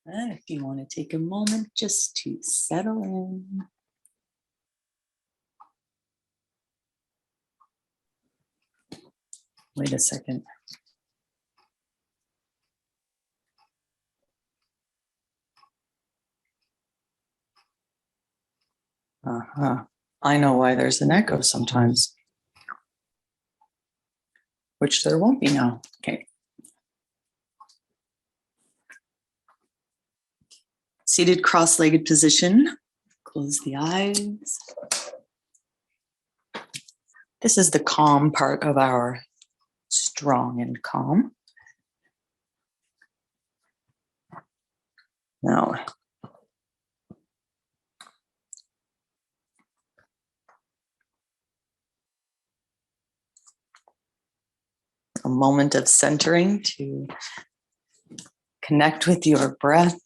And if you want to take a moment just to settle in. Wait a second. I know why there's an echo sometimes, which there won't be now. Okay. Seated cross-legged position. Close the eyes. This is the calm part of our strong and calm. Now, a moment of centering to connect with your breath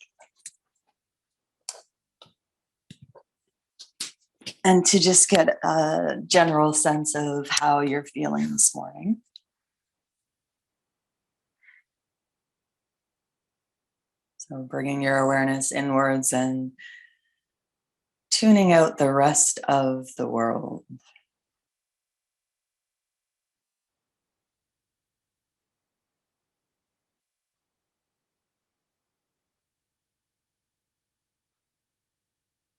and to just get a general sense of how you're feeling this morning. So bringing your awareness inwards and tuning out the rest of the world.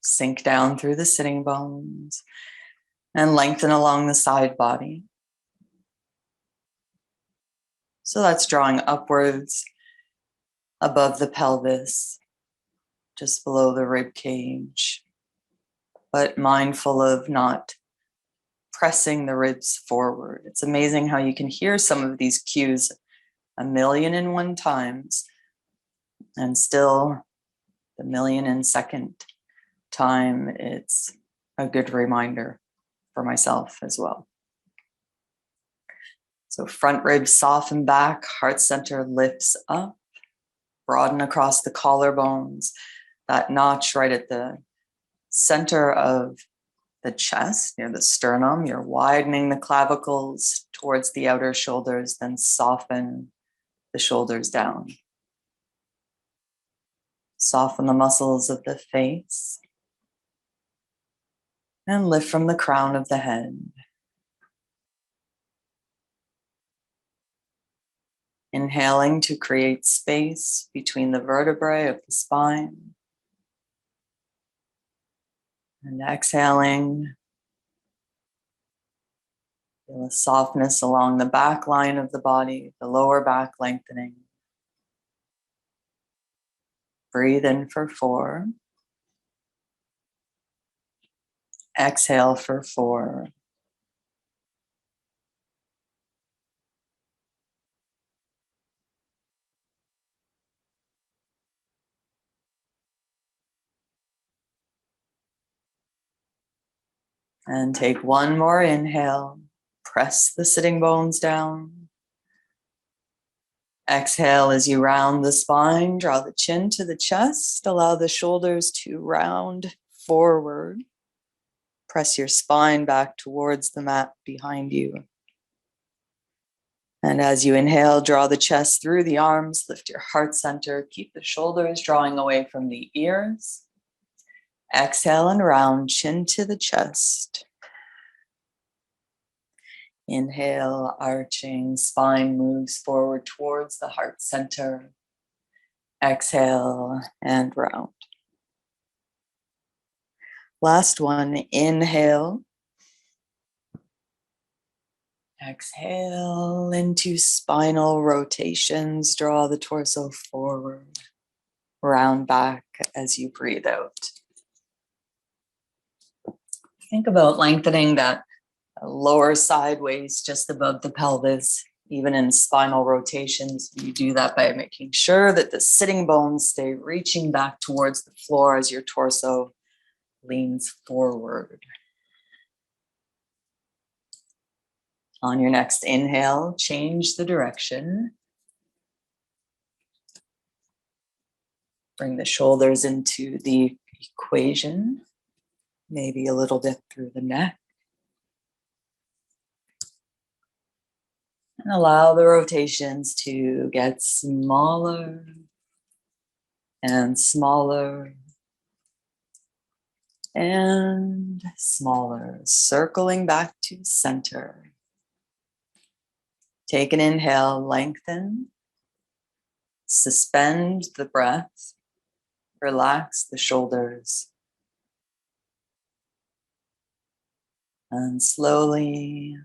Sink down through the sitting bones and lengthen along the side body. So that's drawing upwards above the pelvis, just below the rib cage, but mindful of not pressing the ribs forward. It's amazing how you can hear some of these cues 1,000,001 times, and still the 1,000,002nd time, it's a good reminder for myself as well. So front ribs soften back, heart center lifts up, broaden across the collarbones, that notch right at the center of the chest, near the sternum. You're widening the clavicles towards the outer shoulders, then soften the shoulders down. Soften the muscles of the face and lift from the crown of the head. Inhaling to create space between the vertebrae of the spine. And exhaling, feel a softness along the back line of the body, the lower back lengthening. Breathe in for 4. Exhale for 4. And take one more inhale. Press the sitting bones down. Exhale as you round the spine, draw the chin to the chest, allow the shoulders to round forward. Press your spine back towards the mat behind you. And as you inhale, draw the chest through the arms, lift your heart center, keep the shoulders drawing away from the ears. Exhale and round, chin to the chest. Inhale, arching, spine moves forward towards the heart center. Exhale and round. Last one, inhale. Exhale into spinal rotations. Draw the torso forward. Round back as you breathe out. Think about lengthening that lower sideways just above the pelvis. Even in spinal rotations, you do that by making sure that the sitting bones stay reaching back towards the floor as your torso leans forward. On your next inhale, change the direction. Bring the shoulders into the equation, maybe a little bit through the neck. And allow the rotations to get smaller and smaller and smaller, circling back to center. Take an inhale, lengthen, suspend the breath, relax the shoulders, and slowly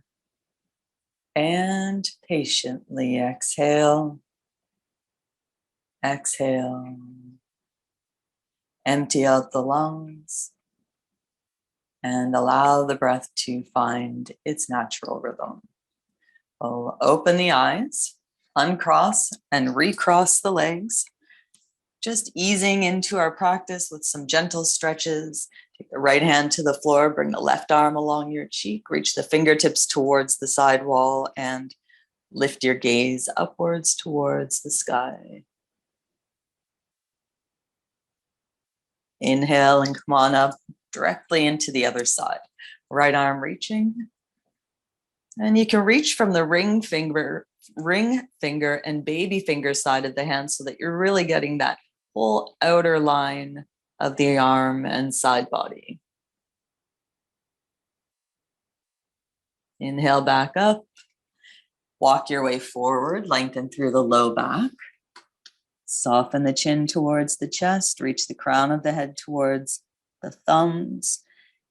and patiently exhale, exhale, empty out the lungs, and allow the breath to find its natural rhythm. We'll open the eyes, uncross and recross the legs, just easing into our practice with some gentle stretches. Take the right hand to the floor, bring the left arm along your cheek, reach the fingertips towards the side wall, and lift your gaze upwards towards the sky. Inhale and come on up directly into the other side. Right arm reaching. And you can reach from the ring finger and baby finger side of the hand so that you're really getting that whole outer line of the arm and side body. Inhale back up. Walk your way forward, lengthen through the low back. Soften the chin towards the chest, reach the crown of the head towards the thumbs.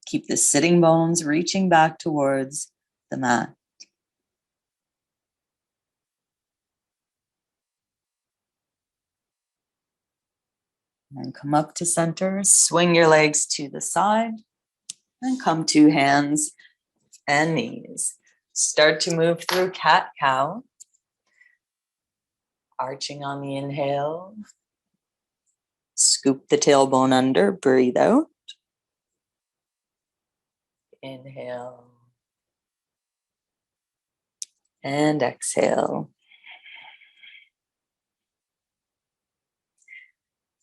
Keep the sitting bones reaching back towards the mat. And come up to center, swing your legs to the side, and come to hands and knees. Start to move through cat-cow. Arching on the inhale. Scoop the tailbone under, breathe out. Inhale. And exhale.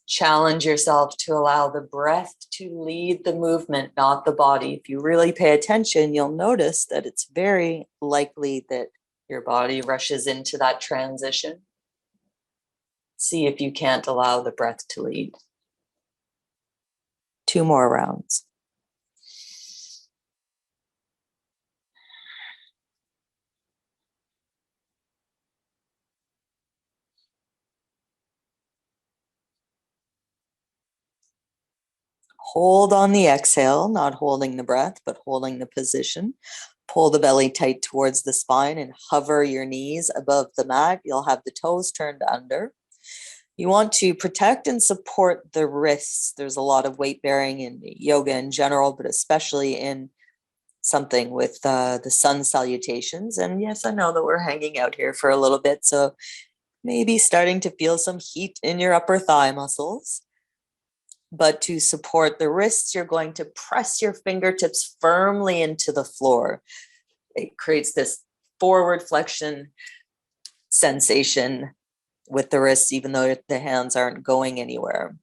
Challenge yourself to allow the breath to lead the movement, not the body. If you really pay attention, you'll notice that it's very likely that your body rushes into that transition. See if you can't allow the breath to lead. 2 more rounds. Hold on the exhale, not holding the breath, but holding the position. Pull the belly tight towards the spine and hover your knees above the mat. You'll have the toes turned under. You want to protect and support the wrists. There's a lot of weight bearing in yoga in general, but especially in something with the sun salutations. And yes, I know that we're hanging out here for a little bit, so maybe starting to feel some heat in your upper thigh muscles. But to support the wrists, you're going to press your fingertips firmly into the floor. It creates this forward flexion sensation with the wrists, even though the hands aren't going anywhere,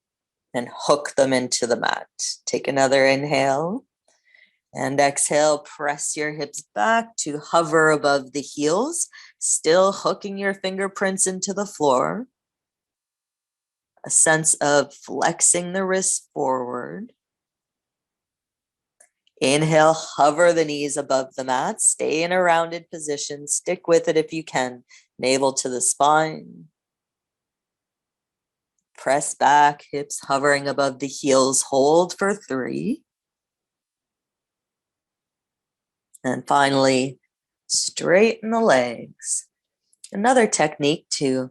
and hook them into the mat. Take another inhale and exhale. Press your hips back to hover above the heels, still hooking your fingerprints into the floor. A sense of flexing the wrists forward. Inhale, hover the knees above the mat. Stay in a rounded position. Stick with it if you can. Navel to the spine. Press back, hips hovering above the heels. Hold for 3. And finally, straighten the legs. Another technique to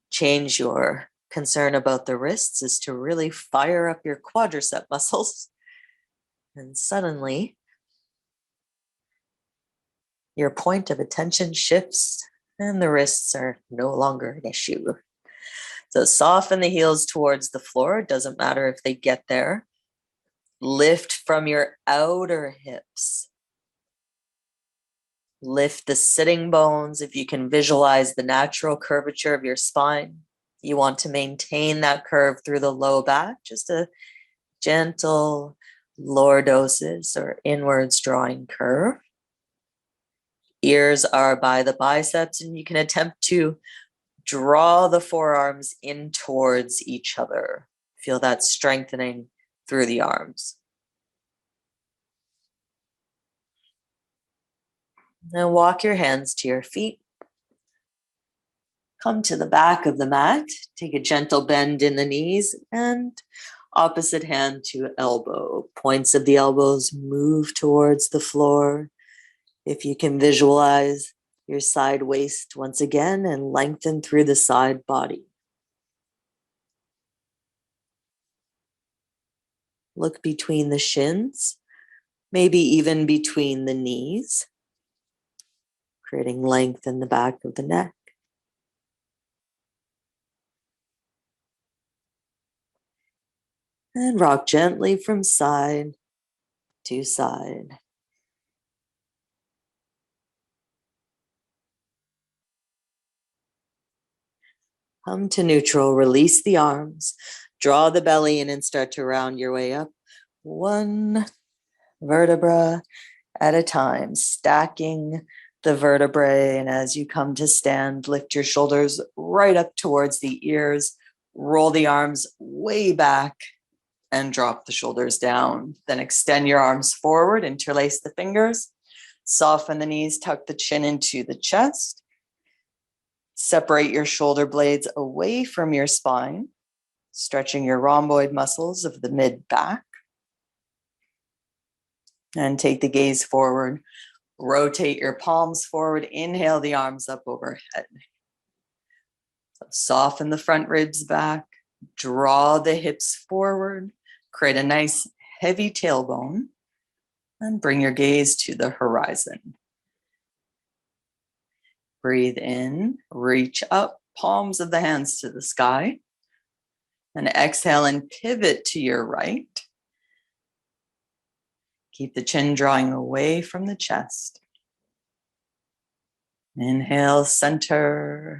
change your concern about the wrists is to really fire up your quadricep muscles. And suddenly, your point of attention shifts and the wrists are no longer an issue. So soften the heels towards the floor. It doesn't matter if they get there. Lift from your outer hips. Lift the sitting bones. If you can visualize the natural curvature of your spine, you want to maintain that curve through the low back, just a gentle lordosis or inwards drawing curve. Ears are by the biceps, and you can attempt to Draw the forearms in towards each other. Feel that strengthening through the arms. Now walk your hands to your feet. Come to the back of the mat. Take a gentle bend in the knees and opposite hand to elbow. Points of the elbows move towards the floor. If you can visualize your side waist once again and lengthen through the side body. Look between the shins, maybe even between the knees, creating length in the back of the neck. And rock gently from side to side. Come to neutral, release the arms, draw the belly in and start to round your way up. One vertebra at a time, stacking the vertebrae. And as you come to stand, lift your shoulders right up towards the ears, roll the arms way back and drop the shoulders down. Then extend your arms forward, interlace the fingers, soften the knees, tuck the chin into the chest. Separate your shoulder blades away from your spine, stretching your rhomboid muscles of the mid-back. And take the gaze forward. Rotate your palms forward. Inhale the arms up overhead. So soften the front ribs back. Draw the hips forward. Create a nice heavy tailbone. And bring your gaze to the horizon. Breathe in, reach up, palms of the hands to the sky. And exhale and pivot to your right. Keep the chin drawing away from the chest. Inhale, center.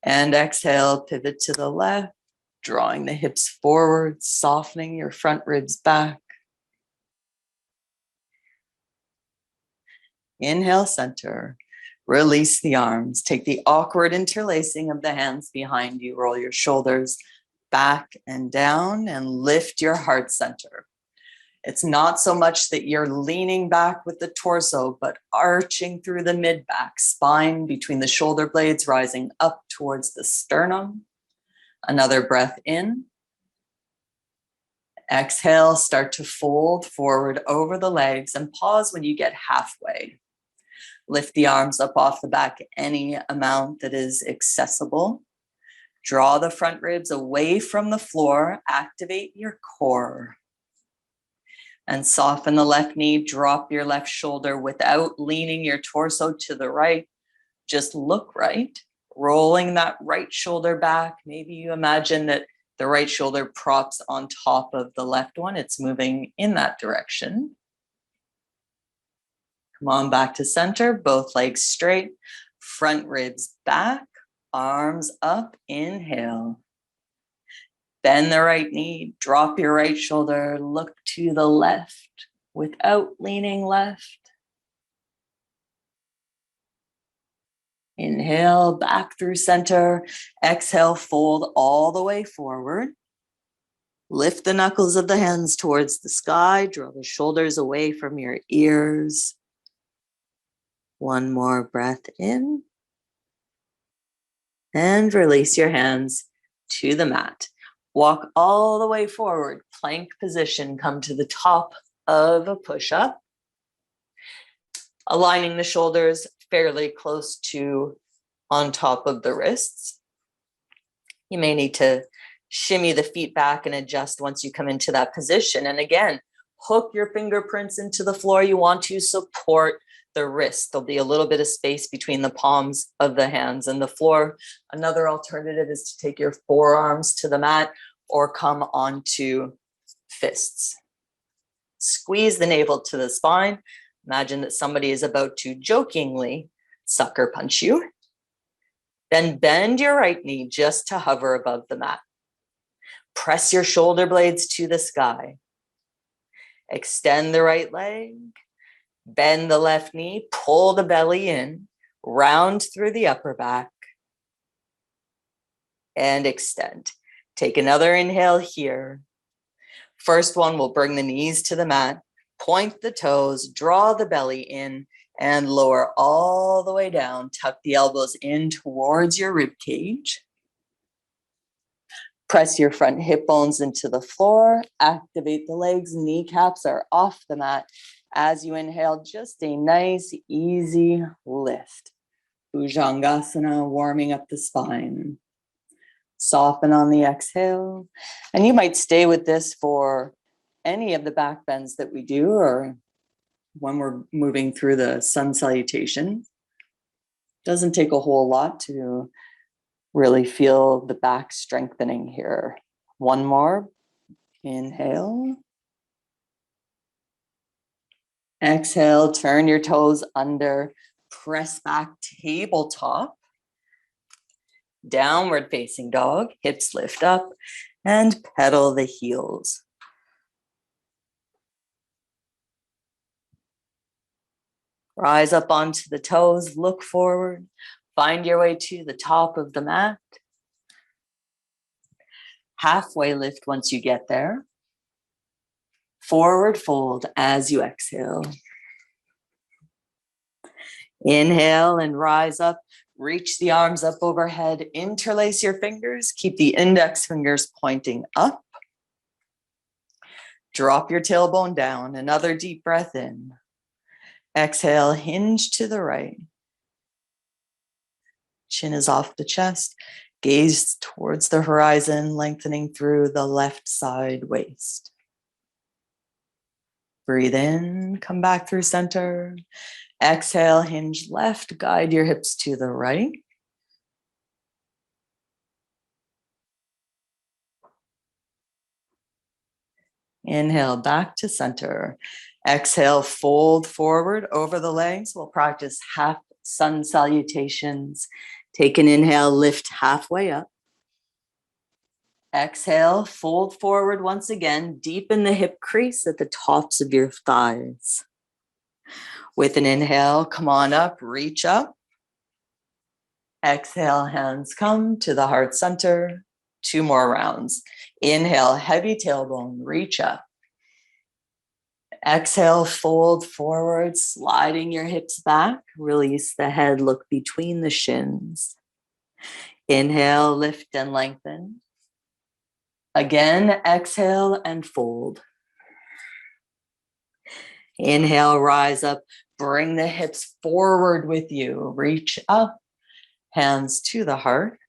And exhale, pivot to the left, drawing the hips forward, softening your front ribs back. Inhale, center. Release the arms. Take the awkward interlacing of the hands behind you. Roll your shoulders back and down and lift your heart center. It's not so much that you're leaning back with the torso, but arching through the mid-back, spine between the shoulder blades, rising up towards the sternum. Another breath in. Exhale, start to fold forward over the legs and pause when you get halfway. Lift the arms up off the back any amount that is accessible. Draw the front ribs away from the floor. Activate your core. And soften the left knee. Drop your left shoulder without leaning your torso to the right. Just look right. Rolling that right shoulder back. Maybe you imagine that the right shoulder props on top of the left one. It's moving in that direction. Come on back to center, both legs straight, front ribs back, arms up, inhale. Bend the right knee, drop your right shoulder, look to the left without leaning left. Inhale, back through center. Exhale, fold all the way forward. Lift the knuckles of the hands towards the sky, draw the shoulders away from your ears. One more breath in. And release your hands to the mat. Walk all the way forward, plank position, come to the top of a push-up. Aligning the shoulders fairly close to on top of the wrists. You may need to shimmy the feet back and adjust once you come into that position. And again, hook your fingerprints into the floor. You want to support the wrist. There'll be a little bit of space between the palms of the hands and the floor. Another alternative is to take your forearms to the mat or come onto fists. Squeeze the navel to the spine. Imagine that somebody is about to jokingly sucker punch you. Then bend your right knee just to hover above the mat. Press your shoulder blades to the sky. Extend the right leg. Bend the left knee, pull the belly in, round through the upper back. and extend. Take another inhale here. First one, we'll bring the knees to the mat, point the toes, draw the belly in, and lower all the way down. Tuck the elbows in towards your rib cage. Press your front hip bones into the floor. Activate the legs. Kneecaps are off the mat. As you inhale, just a nice, easy lift. Bhujangasana, warming up the spine. Soften on the exhale. And you might stay with this for any of the back bends that we do, or when we're moving through the sun salutation. Doesn't take a whole lot to really feel the back strengthening here. One more. Inhale. Exhale, turn your toes under, press back, tabletop. Downward facing dog, hips lift up, and pedal the heels. Rise up onto the toes, look forward, find your way to the top of the mat. Halfway lift once you get there. Forward fold as you exhale. Inhale and rise up. Reach the arms up overhead. Interlace your fingers. Keep the index fingers pointing up. Drop your tailbone down. Another deep breath in. Exhale, hinge to the right. Chin is off the chest. Gaze towards the horizon, lengthening through the left side waist. Breathe in, come back through center. Exhale, hinge left, guide your hips to the right. Inhale, back to center. Exhale, fold forward over the legs. We'll practice half sun salutations. Take an inhale, lift halfway up. Exhale, fold forward once again. Deepen the hip crease at the tops of your thighs. With an inhale, come on up, reach up. Exhale, hands come to the heart center. 2 more rounds. Inhale, heavy tailbone, reach up. Exhale, fold forward, sliding your hips back. Release the head, look between the shins. Inhale, lift and lengthen. Again, exhale and fold. Inhale, rise up, bring the hips forward with you. Reach up, hands to the heart.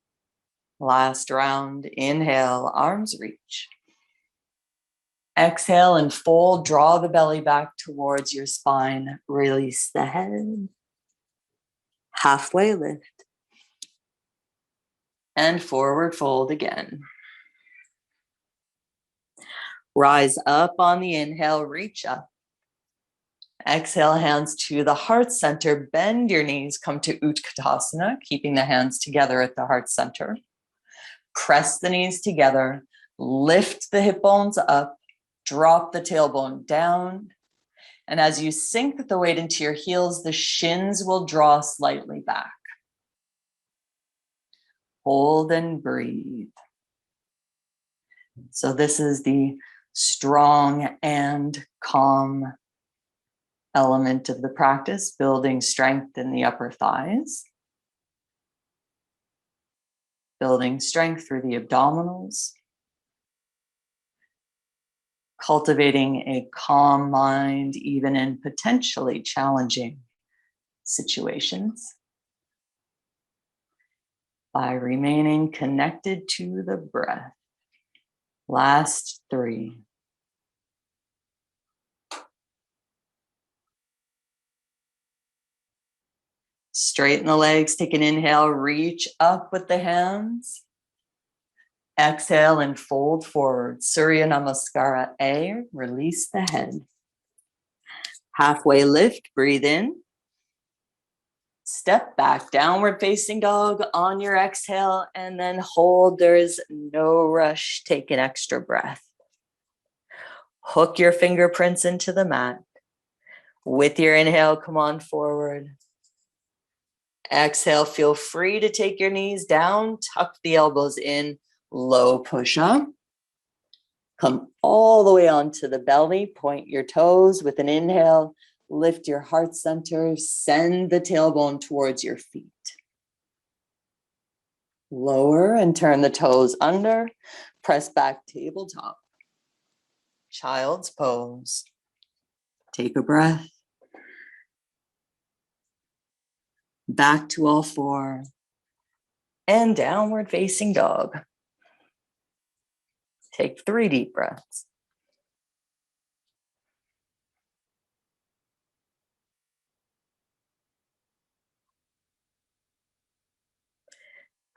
Last round, inhale, arms reach. Exhale and fold, draw the belly back towards your spine. Release the head. Halfway lift. And forward fold again. Rise up on the inhale, reach up. Exhale, hands to the heart center. Bend your knees, come to Utkatasana, keeping the hands together at the heart center. Press the knees together, lift the hip bones up, drop the tailbone down. And as you sink the weight into your heels, the shins will draw slightly back. Hold and breathe. So this is the strong and calm element of the practice, building strength in the upper thighs, building strength through the abdominals, cultivating a calm mind even in potentially challenging situations by remaining connected to the breath. Last 3. Straighten the legs, take an inhale, reach up with the hands. Exhale and fold forward. Surya Namaskara A, release the head. Halfway lift, breathe in. Step back, downward facing dog on your exhale, and then hold. There is no rush. Take an extra breath. Hook your fingerprints into the mat. With your inhale, come on forward. Exhale, feel free to take your knees down, tuck the elbows in, low push-up. Come all the way onto the belly, point your toes with an inhale, lift your heart center, send the tailbone towards your feet. Lower and turn the toes under, press back tabletop. Child's pose. Take a breath. Back to all four. And downward facing dog. Take 3 deep breaths.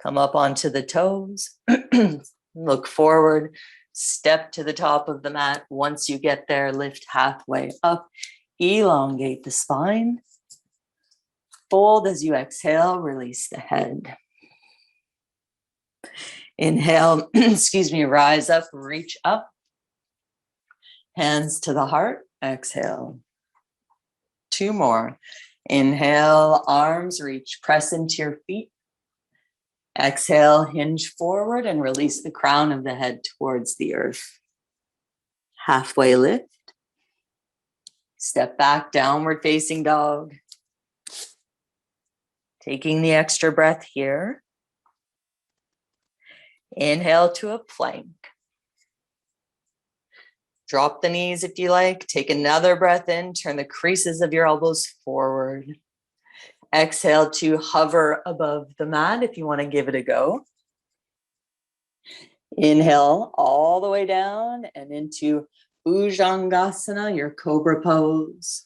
Come up onto the toes. Look forward. Step to the top of the mat. Once you get there, lift halfway up. Elongate the spine. Fold as you exhale, release the head. Inhale, rise up, reach up. Hands to the heart, exhale. 2 more. Inhale, arms reach, press into your feet. Exhale, hinge forward and release the crown of the head towards the earth. Halfway lift. Step back, downward facing dog. Taking the extra breath here. Inhale to a plank. Drop the knees if you like. Take another breath in. Turn the creases of your elbows forward. Exhale to hover above the mat if you want to give it a go. Inhale all the way down and into Bhujangasana, your cobra pose.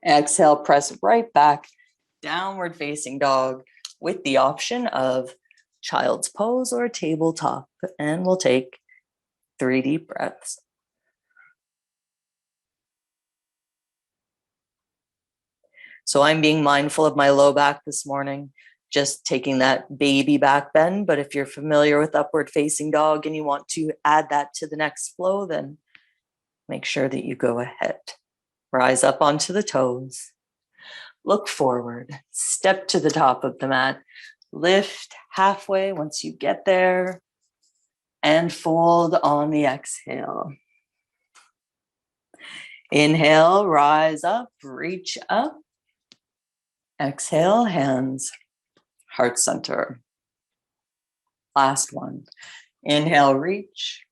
Exhale, press right back, downward facing dog with the option of child's pose or tabletop. And we'll take 3 deep breaths. So I'm being mindful of my low back this morning, just taking that baby back bend. But if you're familiar with upward facing dog and you want to add that to the next flow, then make sure that you go ahead. Rise up onto the toes. Look forward. Step to the top of the mat. Lift halfway once you get there. And fold on the exhale. Inhale, rise up, reach up. Exhale, hands, heart center. Last one. Inhale, reach.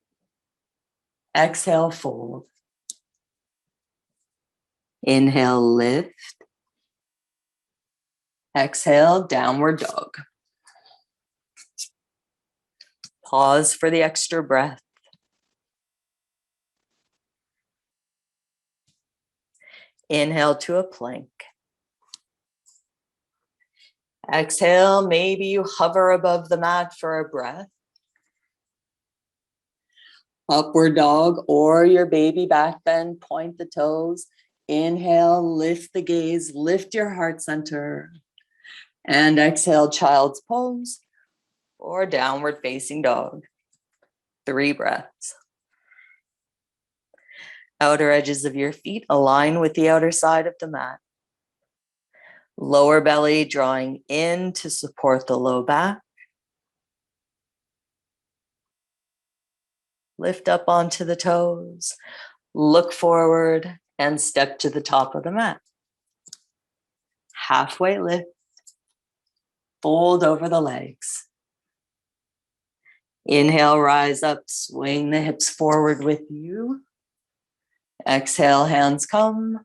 Exhale, fold. Inhale, lift. Exhale, downward dog. Pause for the extra breath. Inhale to a plank. Exhale, maybe you hover above the mat for a breath. Upward dog or your baby back bend, point the toes. Inhale, lift the gaze, lift your heart center. And exhale, child's pose or downward facing dog. 3 breaths. Outer edges of your feet align with the outer side of the mat. Lower belly drawing in to support the low back. Lift up onto the toes. Look forward and step to the top of the mat. Halfway lift. Fold over the legs. Inhale, rise up, swing the hips forward with you. Exhale, hands come.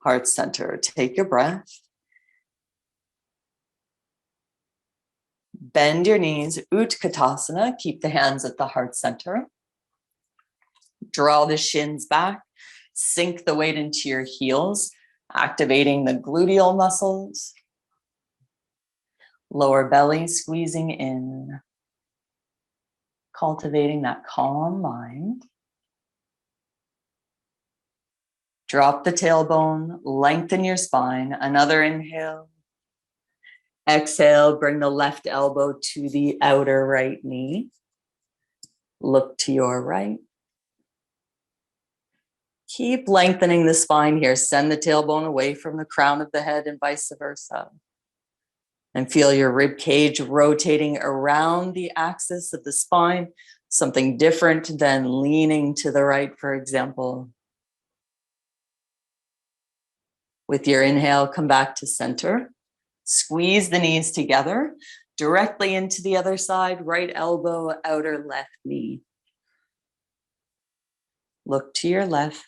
Heart center, take your breath. Bend your knees, Utkatasana, keep the hands at the heart center. Draw the shins back, sink the weight into your heels, activating the gluteal muscles. Lower belly squeezing in, cultivating that calm mind. Drop the tailbone, lengthen your spine. Another inhale. Exhale, bring the left elbow to the outer right knee. Look to your right. Keep lengthening the spine here. Send the tailbone away from the crown of the head and vice versa. And feel your rib cage rotating around the axis of the spine, something different than leaning to the right, for example. With your inhale, come back to center. Squeeze the knees together, directly into the other side, right elbow, outer left knee. Look to your left.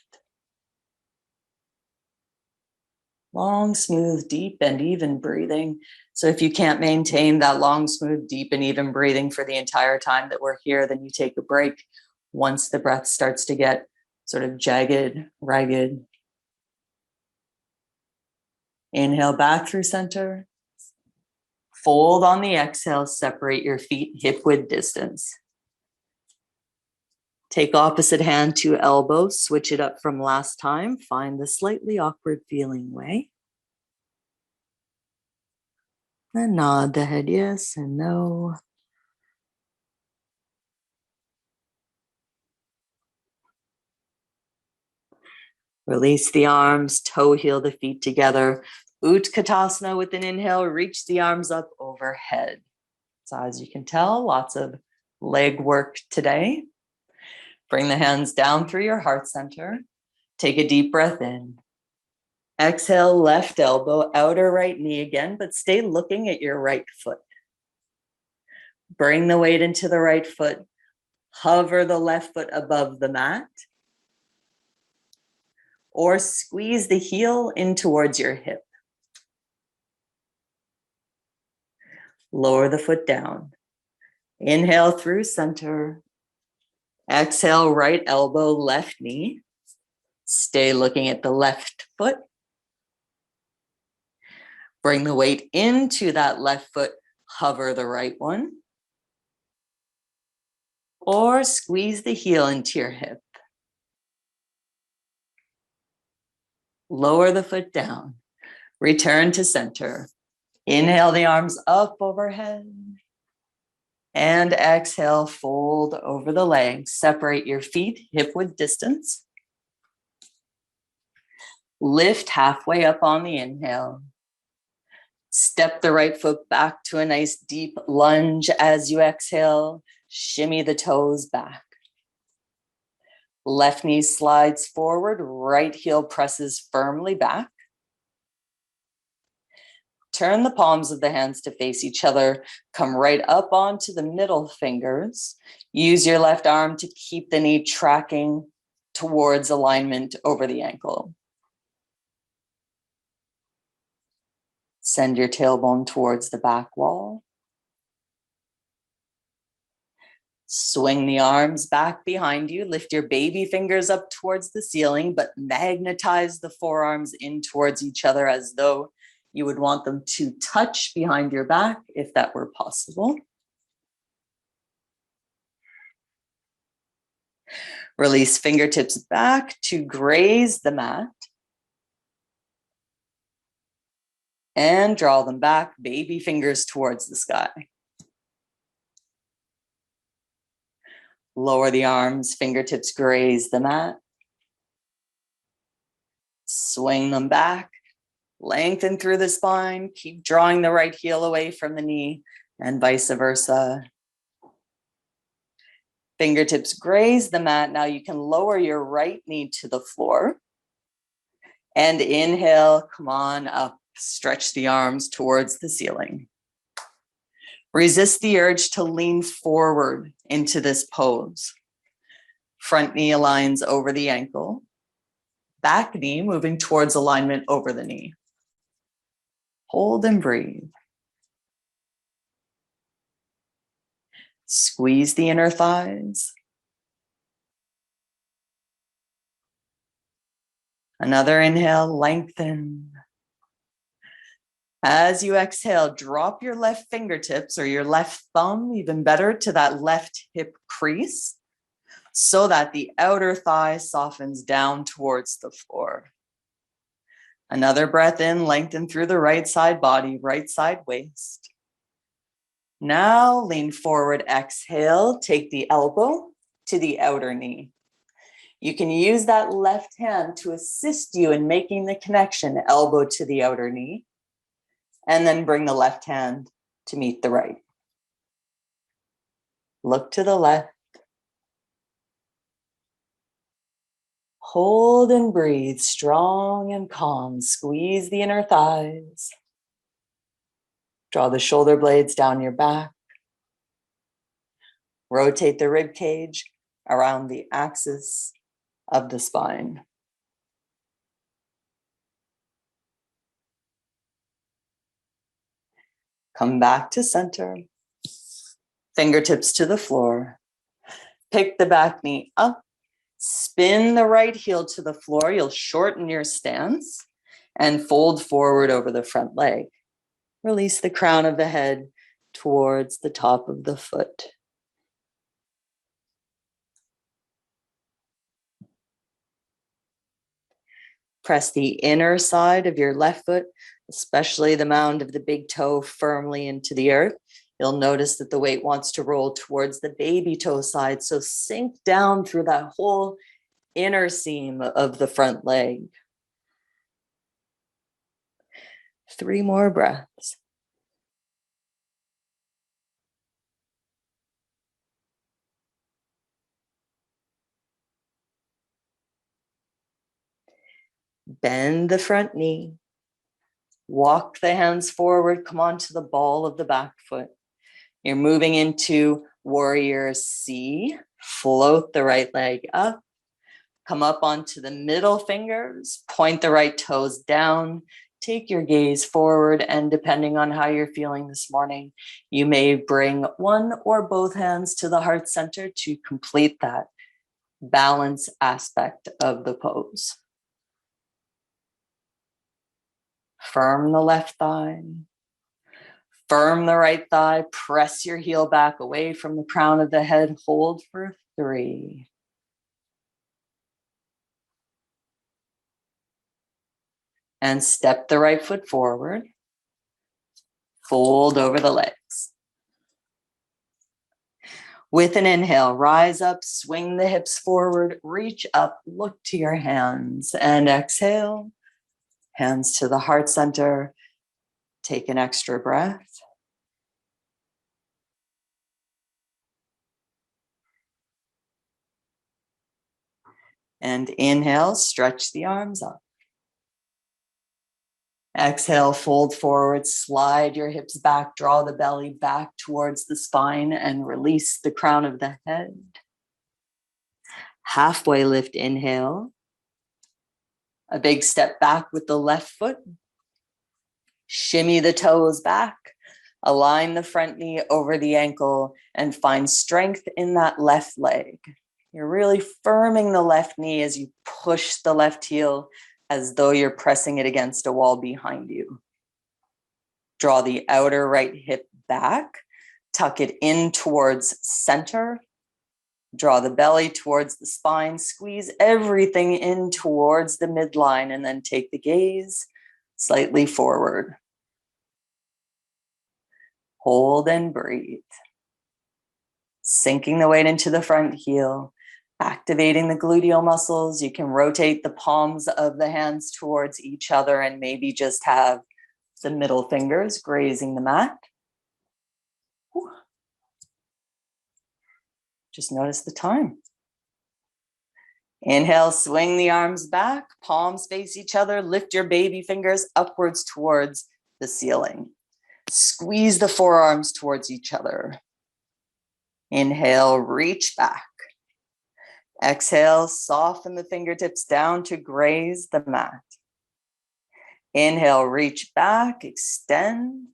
Long, smooth, deep, and even breathing. So if you can't maintain that long, smooth, deep, and even breathing for the entire time that we're here, then you take a break once the breath starts to get sort of jagged, ragged. Inhale back through center. Fold on the exhale, separate your feet hip width distance. Take opposite hand to elbow, switch it up from last time. Find the slightly awkward feeling way. And nod the head yes and no. Release the arms, toe heel the feet together. Utkatasana with an inhale, reach the arms up overhead. So as you can tell, lots of leg work today. Bring the hands down through your heart center. Take a deep breath in. Exhale, left elbow, outer right knee again, but stay looking at your right foot. Bring the weight into the right foot. Hover the left foot above the mat. Or squeeze the heel in towards your hip. Lower the foot down. Inhale through center. Exhale, right elbow, left knee. Stay looking at the left foot. Bring the weight into that left foot. Hover the right one. Or squeeze the heel into your hip. Lower the foot down. Return to center. Inhale the arms up overhead. And exhale, fold over the legs. Separate your feet hip width distance. Lift halfway up on the inhale. Step the right foot back to a nice deep lunge as you exhale. Shimmy the toes back. Left knee slides forward, right heel presses firmly back. Turn the palms of the hands to face each other. Come right up onto the middle fingers. Use your left arm to keep the knee tracking towards alignment over the ankle. Send your tailbone towards the back wall. Swing the arms back behind you. Lift your baby fingers up towards the ceiling, but magnetize the forearms in towards each other as though you would want them to touch behind your back if that were possible. Release fingertips back to graze the mat. And draw them back, baby fingers towards the sky. Lower the arms, fingertips graze the mat. Swing them back, lengthen through the spine, keep drawing the right heel away from the knee and vice versa. Fingertips graze the mat. Now you can lower your right knee to the floor. And inhale, come on up, stretch the arms towards the ceiling. Resist the urge to lean forward into this pose. Front knee aligns over the ankle. Back knee moving towards alignment over the knee. Hold and breathe. Squeeze the inner thighs. Another inhale, lengthen. As you exhale, drop your left fingertips or your left thumb, even better, to that left hip crease so that the outer thigh softens down towards the floor. Another breath in, lengthen through the right side body, right side waist. Now lean forward, exhale, take the elbow to the outer knee. You can use that left hand to assist you in making the connection, elbow to the outer knee, and then bring the left hand to meet the right. Look to the left. Hold and breathe, strong and calm. Squeeze the inner thighs. Draw the shoulder blades down your back. Rotate the rib cage around the axis of the spine. Come back to center. Fingertips to the floor. Pick the back knee up. Spin the right heel to the floor. You'll shorten your stance and fold forward over the front leg. Release the crown of the head towards the top of the foot. Press the inner side of your left foot, especially the mound of the big toe, firmly into the earth. You'll notice that the weight wants to roll towards the baby toe side, so sink down through that whole inner seam of the front leg. 3 more breaths. Bend the front knee. Walk the hands forward. Come onto the ball of the back foot. You're moving into warrior C. Float the right leg up. Come up onto the middle fingers. Point the right toes down. Take your gaze forward, and depending on how you're feeling this morning, you may bring one or both hands to the heart center to complete that balance aspect of the pose. Firm the left thigh. Firm the right thigh. Press your heel back away from the crown of the head. Hold for 3. And step the right foot forward. Fold over the legs. With an inhale, rise up, swing the hips forward, reach up, look to your hands, and exhale. Hands to the heart center. Take an extra breath. And inhale, stretch the arms up. Exhale, fold forward, slide your hips back, draw the belly back towards the spine, and release the crown of the head. Halfway lift, inhale. A big step back with the left foot. Shimmy the toes back. Align the front knee over the ankle and find strength in that left leg. You're really firming the left knee as you push the left heel as though you're pressing it against a wall behind you. Draw the outer right hip back. Tuck it in towards center. Draw the belly towards the spine. Squeeze everything in towards the midline, and then take the gaze slightly forward. Hold and breathe. Sinking the weight into the front heel, activating the gluteal muscles. You can rotate the palms of the hands towards each other and maybe just have the middle fingers grazing the mat. Whew. Just notice the time. Inhale, swing the arms back, palms face each other, lift your baby fingers upwards towards the ceiling. Squeeze the forearms towards each other. Inhale, reach back. Exhale, soften the fingertips down to graze the mat. Inhale, reach back, extend.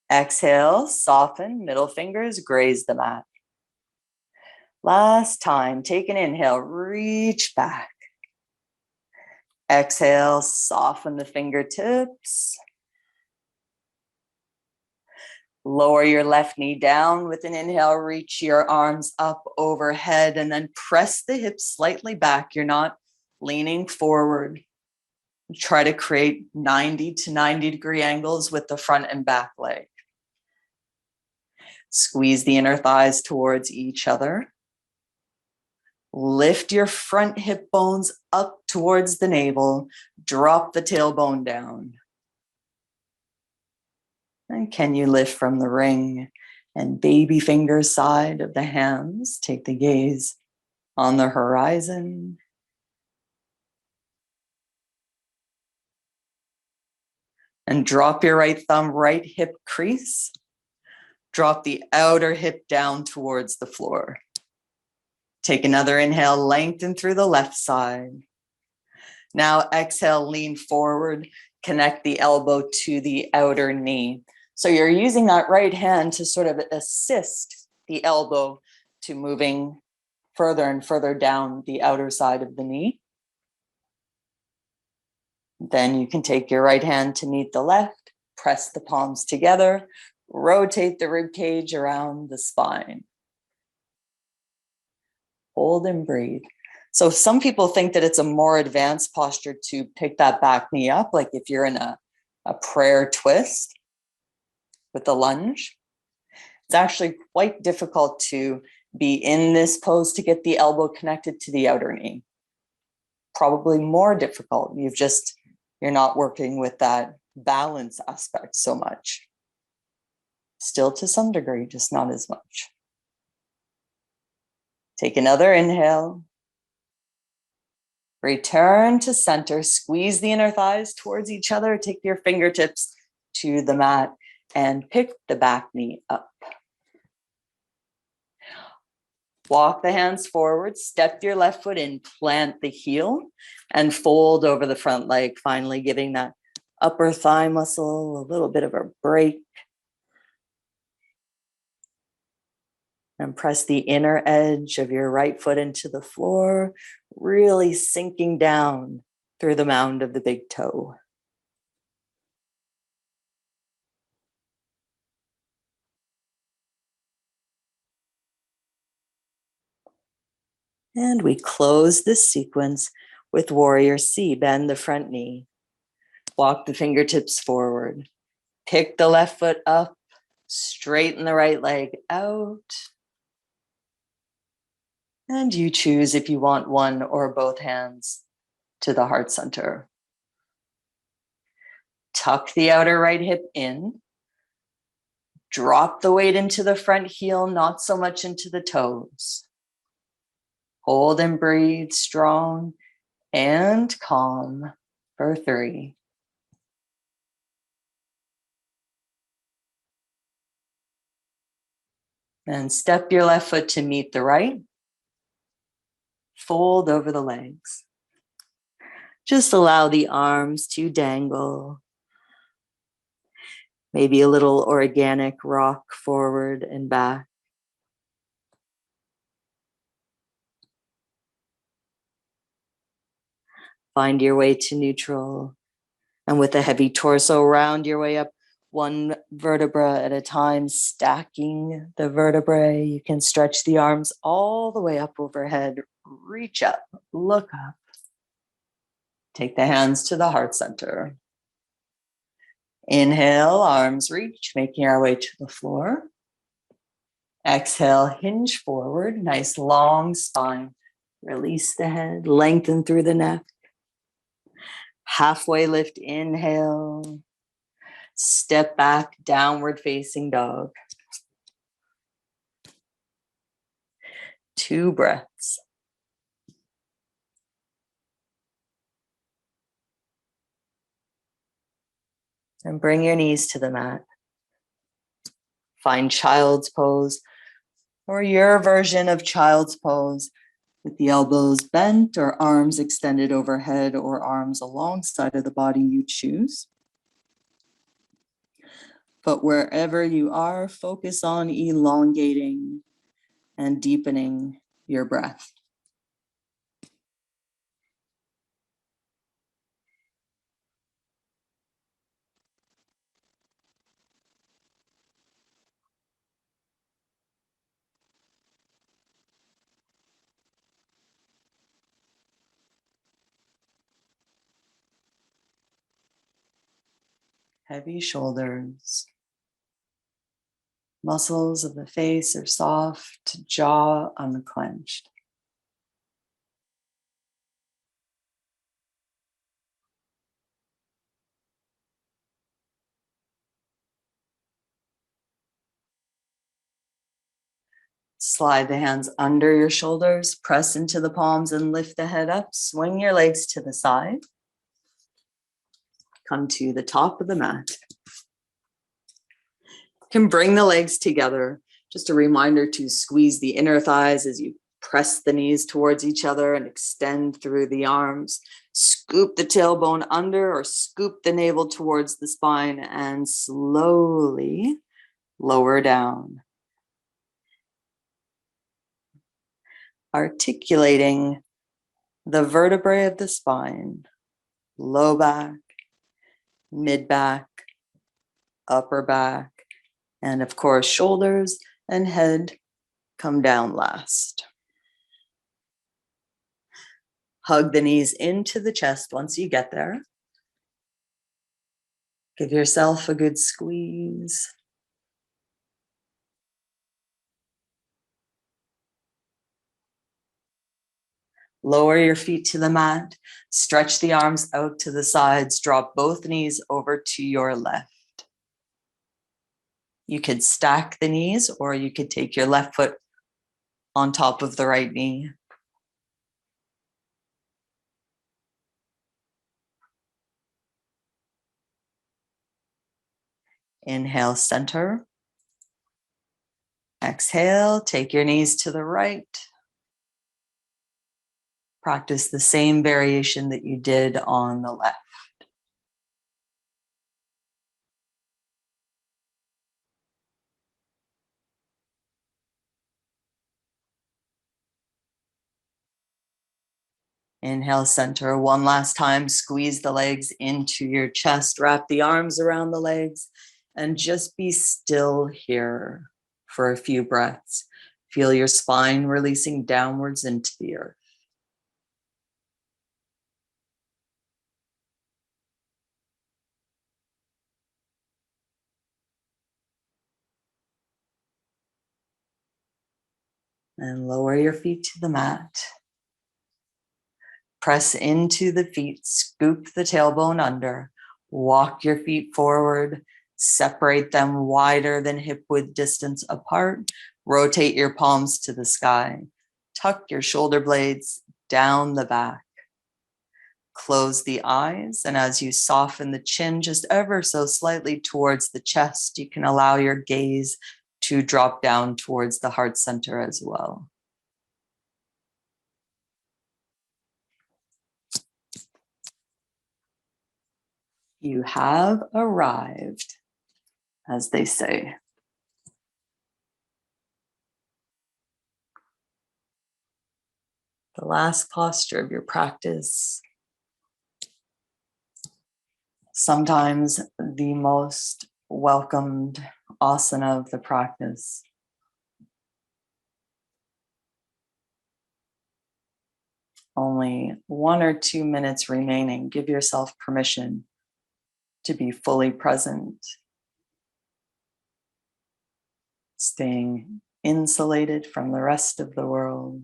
Exhale, soften, middle fingers graze the mat. Last time, take an inhale, reach back. Exhale, soften the fingertips. Lower your left knee down with an inhale, reach your arms up overhead, and then press the hips slightly back. You're not leaning forward. Try to create 90 to 90-degree angles with the front and back leg. Squeeze the inner thighs towards each other. Lift your front hip bones up towards the navel. Drop the tailbone down. And can you lift from the ring and baby finger side of the hands? Take the gaze on the horizon. And drop your right thumb, right hip crease. Drop the outer hip down towards the floor. Take another inhale, lengthen through the left side. Now exhale, lean forward, connect the elbow to the outer knee. So you're using that right hand to sort of assist the elbow to moving further and further down the outer side of the knee. Then you can take your right hand to meet the left, press the palms together, rotate the rib cage around the spine. Hold and breathe. So some people think that it's a more advanced posture to pick that back knee up, like if you're in a prayer twist with the lunge. It's actually quite difficult to be in this pose to get the elbow connected to the outer knee. Probably more difficult. You're not working with that balance aspect so much. Still to some degree, just not as much. Take another inhale. Return to center. Squeeze the inner thighs towards each other. Take your fingertips to the mat and pick the back knee up. Walk the hands forward, step your left foot in, plant the heel, and fold over the front leg, finally giving that upper thigh muscle a little bit of a break. And press the inner edge of your right foot into the floor, really sinking down through the mound of the big toe. And we close this sequence with Warrior C. Bend the front knee. Walk the fingertips forward. Pick the left foot up. Straighten the right leg out. And you choose if you want one or both hands to the heart center. Tuck the outer right hip in. Drop the weight into the front heel, not so much into the toes. Hold and breathe, strong and calm for 3. And step your left foot to meet the right. Fold over the legs. Just allow the arms to dangle. Maybe a little organic rock forward and back. Find your way to neutral. And with a heavy torso, round your way up one vertebra at a time, stacking the vertebrae. You can stretch the arms all the way up overhead. Reach up, look up. Take the hands to the heart center. Inhale, arms reach, making our way to the floor. Exhale, hinge forward, nice long spine. Release the head, lengthen through the neck. Halfway lift, inhale. Step back, downward facing dog. 2 breaths. And bring your knees to the mat. Find child's pose or your version of child's pose with the elbows bent or arms extended overhead or arms alongside of the body you choose. But wherever you are, focus on elongating and deepening your breath. Heavy shoulders. Muscles of the face are soft, jaw unclenched. Slide the hands under your shoulders, press into the palms and lift the head up. Swing your legs to the side. Come to the top of the mat. You can bring the legs together. Just a reminder to squeeze the inner thighs as you press the knees towards each other and extend through the arms. Scoop the tailbone under or scoop the navel towards the spine and slowly lower down. Articulating the vertebrae of the spine, low back, mid back, upper back, and of course, shoulders and head come down last. Hug the knees into the chest once you get there. Give yourself a good squeeze. Lower your feet to the mat. Stretch the arms out to the sides. Drop both knees over to your left. You could stack the knees or you could take your left foot on top of the right knee. Inhale, center. Exhale, take your knees to the right. Practice the same variation that you did on the left. Inhale, center. One last time, squeeze the legs into your chest, wrap the arms around the legs, and just be still here for a few breaths. Feel your spine releasing downwards into the earth. And lower your feet to the mat. Press into the feet, scoop the tailbone under, walk your feet forward, separate them wider than hip width distance apart, rotate your palms to the sky, tuck your shoulder blades down the back, close the eyes, and as you soften the chin just ever so slightly towards the chest, you can allow your gaze to drop down towards the heart center as well. You have arrived, as they say. The last posture of your practice. Sometimes the most welcomed asana of the practice. Only 1 or 2 minutes remaining. Give yourself permission to be fully present, staying insulated from the rest of the world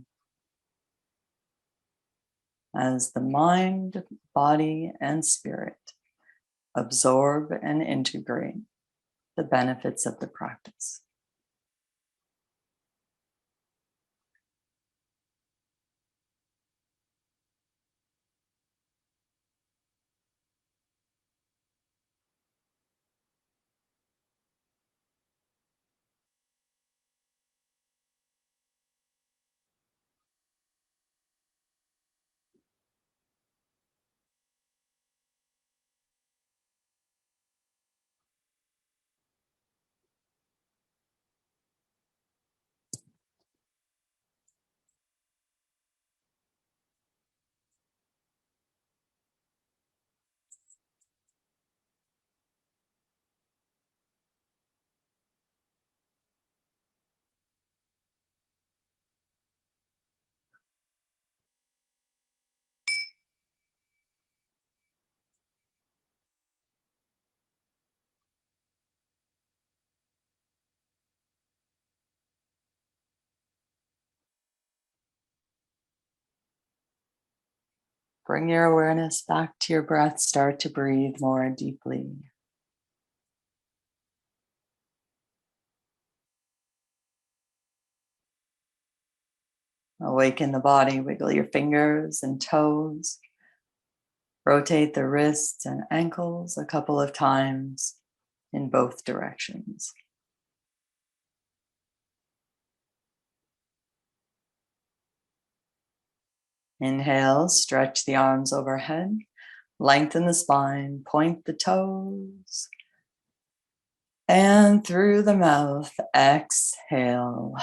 as the mind, body, and spirit absorb and integrate the benefits of the practice. Bring your awareness back to your breath. Start to breathe more deeply. Awaken the body, wiggle your fingers and toes. Rotate the wrists and ankles a couple of times in both directions. Inhale, stretch the arms overhead, lengthen the spine, point the toes. And through the mouth, exhale.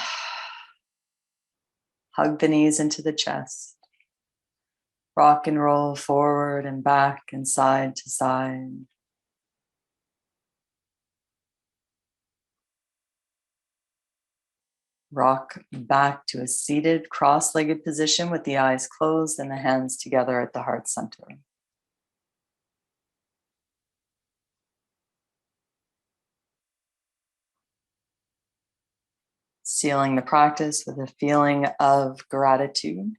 Hug the knees into the chest. Rock and roll forward and back and side to side. Rock back to a seated cross-legged position with the eyes closed and the hands together at the heart center. Sealing the practice with a feeling of gratitude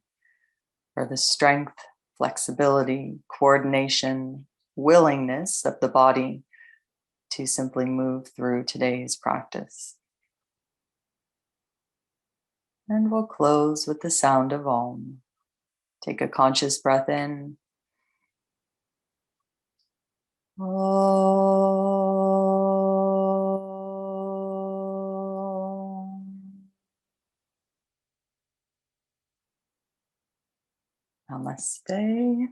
for the strength, flexibility, coordination, willingness of the body to simply move through today's practice. And we'll close with the sound of Om. Take a conscious breath in. Om. Namaste.